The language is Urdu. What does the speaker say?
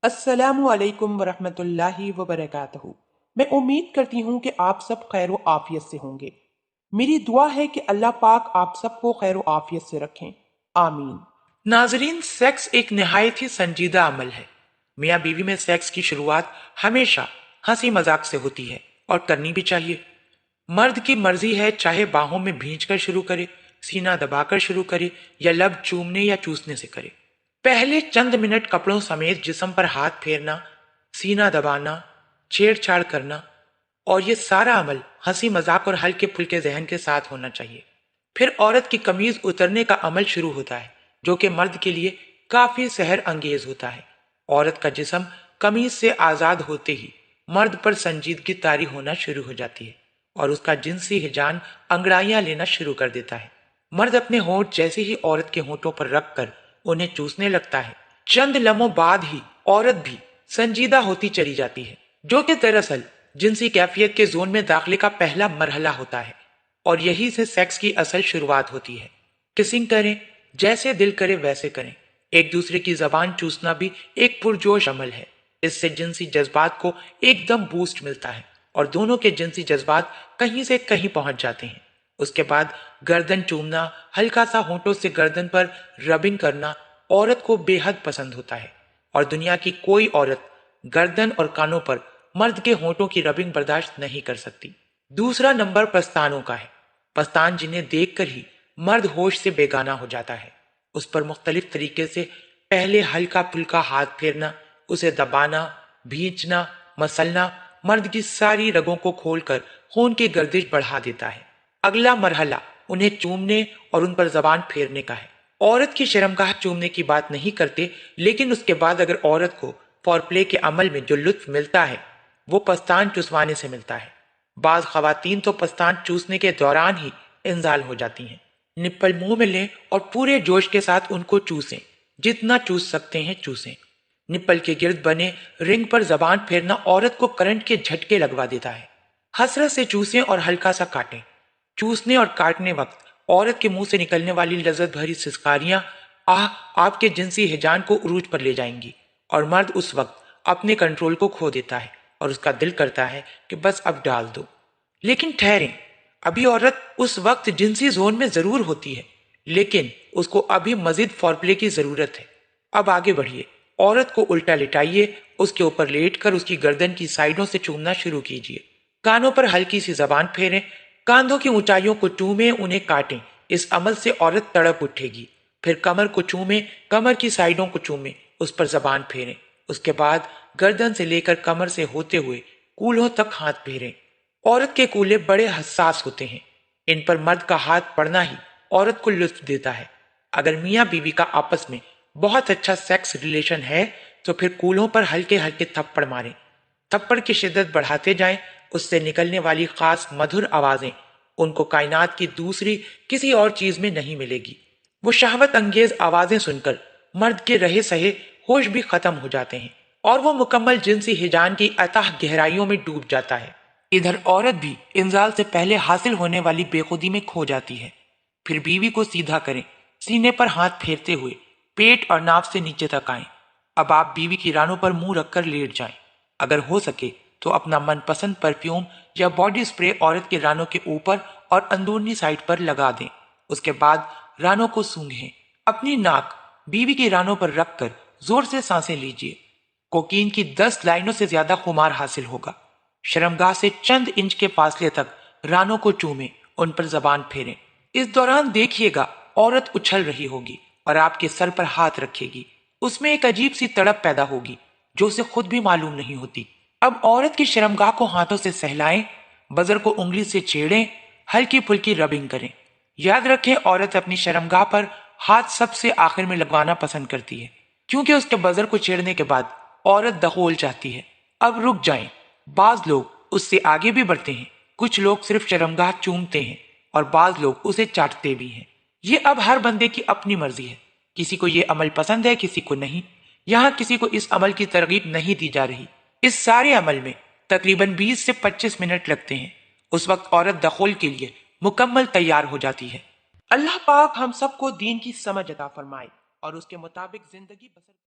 السلام علیکم ورحمۃ اللہ وبرکاتہ۔ میں امید کرتی ہوں کہ آپ سب خیر و عافیت سے ہوں گے۔ میری دعا ہے کہ اللہ پاک آپ سب کو خیر و عافیت سے رکھیں، آمین۔ ناظرین، سیکس ایک نہایت ہی سنجیدہ عمل ہے۔ میاں بیوی میں سیکس کی شروعات ہمیشہ ہنسی مذاق سے ہوتی ہے اور کرنی بھی چاہیے۔ مرد کی مرضی ہے چاہے باہوں میں بھینچ کر شروع کرے، سینہ دبا کر شروع کرے یا لب چومنے یا چوسنے سے کرے۔ پہلے چند منٹ کپڑوں سمیت جسم پر ہاتھ پھیرنا، سینہ دبانا، چھیڑ چھاڑ کرنا، اور یہ سارا عمل ہنسی مذاق اور ہلکے پھلکے ذہن کے ساتھ ہونا چاہیے۔ پھر عورت کی قمیض اترنے کا عمل شروع ہوتا ہے، جو کہ مرد کے لیے کافی سحر انگیز ہوتا ہے۔ عورت کا جسم قمیض سے آزاد ہوتے ہی مرد پر سنجیدگی طاری ہونا شروع ہو جاتی ہے اور اس کا جنسی ہجان انگڑائیاں لینا شروع کر دیتا ہے۔ مرد اپنے ہونٹ جیسے ہی عورت کے ہونٹوں پر رکھ کر انہیں چوسنے لگتا ہے، چند لمحوں بعد ہی عورت بھی سنجیدہ ہوتی چلی جاتی ہے، جو کہ دراصل جنسی کیفیت کے زون میں داخلے کا پہلا مرحلہ ہوتا ہے، اور یہی سے سیکس کی اصل شروعات ہوتی ہے۔ کسنگ کریں، جیسے دل کرے ویسے کریں۔ ایک دوسرے کی زبان چوسنا بھی ایک پرجوش عمل ہے۔ اس سے جنسی جذبات کو ایک دم بوسٹ ملتا ہے اور دونوں کے جنسی جذبات کہیں سے کہیں پہنچ جاتے ہیں۔ اس کے بعد گردن چومنا، ہلکا سا ہونٹوں سے گردن پر ربنگ کرنا عورت کو بے حد پسند ہوتا ہے، اور دنیا کی کوئی عورت گردن اور کانوں پر مرد کے ہونٹوں کی ربنگ برداشت نہیں کر سکتی۔ دوسرا نمبر پستانوں کا ہے۔ پستان جنہیں دیکھ کر ہی مرد ہوش سے بیگانہ ہو جاتا ہے۔ اس پر مختلف طریقے سے پہلے ہلکا پھلکا ہاتھ پھیرنا، اسے دبانا، بھینچنا، مسلنا مرد کی ساری رگوں کو کھول کر خون کی گردش بڑھا دیتا ہے۔ اگلا مرحلہ انہیں چومنے اور ان پر زبان پھیرنے کا ہے۔ عورت کی شرمگاہ چومنے کی بات نہیں کرتے، لیکن اس کے بعد اگر عورت کو فور پلے کے عمل میں جو لطف ملتا ہے وہ پستان چسوانے سے ملتا ہے۔ بعض خواتین تو پستان چوسنے کے دوران ہی انزال ہو جاتی ہیں۔ نپل منہ میں لیں اور پورے جوش کے ساتھ ان کو چوسیں، جتنا چوس سکتے ہیں چوسیں۔ نپل کے گرد بنے رنگ پر زبان پھیرنا عورت کو کرنٹ کے جھٹکے لگوا دیتا ہے۔ حسرت سے چوسیں اور ہلکا سا کاٹیں۔ چوسنے اور کاٹنے وقت عورت کے منہ سے نکلنے والی لذت بھری سسکاریاں آپ کے جنسی ہجان کو عروج پر لے جائیں گی، اور مرد اس وقت اپنے کنٹرول کو کھو دیتا ہے اور اس کا دل کرتا ہے کہ بس اب ڈال دو۔ لیکن ٹھہریں، ابھی عورت اس وقت جنسی زون میں ضرور ہوتی ہے، لیکن اس کو ابھی مزید فورپلے کی ضرورت ہے۔ اب آگے بڑھیے، عورت کو الٹا لٹائیے، اس کے اوپر لیٹ کر اس کی گردن کی سائیڈوں سے چومنا شروع کیجیے۔ کانوں پر ہلکی سی زبان پھیریں، کاندھوں کی اونچائیوں کو چومیں، انہیں کاٹیں۔ اس عمل سے عورت تڑپ اٹھے گی۔ پھر کمر کو چومیں، کمر کی سائیڈوں کو چومیں، اس پر زبان پھیریں۔ اس کے بعد گردن سے لے کر کمر سے ہوتے ہوئے کولہوں تک ہاتھ پھیریں۔ عورت کے کولے بڑے حساس ہوتے ہیں، ان پر مرد کا ہاتھ پڑنا ہی عورت کو لطف دیتا ہے۔ اگر میاں بیوی کا آپس میں بہت اچھا سیکس ریلیشن ہے تو پھر کولہوں پر ہلکے ہلکے تھپڑ ماریں۔ تھپڑ کی شدت بڑھاتے جائیں، اس سے نکلنے والی خاص مدھر آوازیں ان کو کائنات کی دوسری کسی اور چیز میں نہیں ملے گی۔ وہ شہوت انگیز آوازیں سن کر مرد کے رہے سہے ہوش بھی ختم ہو جاتے ہیں اور وہ مکمل جنسی ہجان کی اتاہ گہرائیوں میں ڈوب جاتا ہے۔ ادھر عورت بھی انزال سے پہلے حاصل ہونے والی بے خودی میں کھو جاتی ہے۔ پھر بیوی کو سیدھا کریں، سینے پر ہاتھ پھیرتے ہوئے پیٹ اور ناف سے نیچے تک آئیں۔ اب آپ بیوی کی رانوں پر منہ رکھ کر لیٹ جائیں۔ اگر ہو سکے تو اپنا من پسند پرفیوم یا باڈی سپرے عورت کے رانوں کے اوپر اور اندرونی سائڈ پر لگا دیں۔ اس کے بعد رانوں کو سونگھیں۔ اپنی ناک بیوی کی رانوں پر رکھ کر زور سے سانسیں لیجیے۔ کوکین کی 10 لائنوں سے زیادہ خمار حاصل ہوگا۔ شرمگاہ سے چند انچ کے فاصلے تک رانوں کو چومیں، ان پر زبان پھیریں۔ اس دوران دیکھیے گا عورت اچھل رہی ہوگی اور آپ کے سر پر ہاتھ رکھے گی۔ اس میں ایک عجیب سی تڑپ پیدا ہوگی جو اسے خود بھی معلوم نہیں ہوتی۔ اب عورت کی شرمگاہ کو ہاتھوں سے سہلائیں، بزر کو انگلی سے چھیڑیں، ہلکی پھلکی ربنگ کریں۔ یاد رکھیں عورت اپنی شرمگاہ پر ہاتھ سب سے آخر میں لگوانا پسند کرتی ہے، کیونکہ اس کے بزر کو چھیڑنے کے بعد عورت دخول چاہتی ہے۔ اب رک جائیں، بعض لوگ اس سے آگے بھی بڑھتے ہیں۔ کچھ لوگ صرف شرمگاہ چومتے ہیں اور بعض لوگ اسے چاٹتے بھی ہیں۔ یہ اب ہر بندے کی اپنی مرضی ہے، کسی کو یہ عمل پسند ہے، کسی کو نہیں۔ یہاں کسی کو اس عمل کی ترغیب نہیں دی جا رہی۔ اس سارے عمل میں تقریباً 20 سے 25 منٹ لگتے ہیں۔ اس وقت عورت دخول کے لیے مکمل تیار ہو جاتی ہے۔ اللہ پاک ہم سب کو دین کی سمجھ عطا فرمائے اور اس کے مطابق زندگی بسر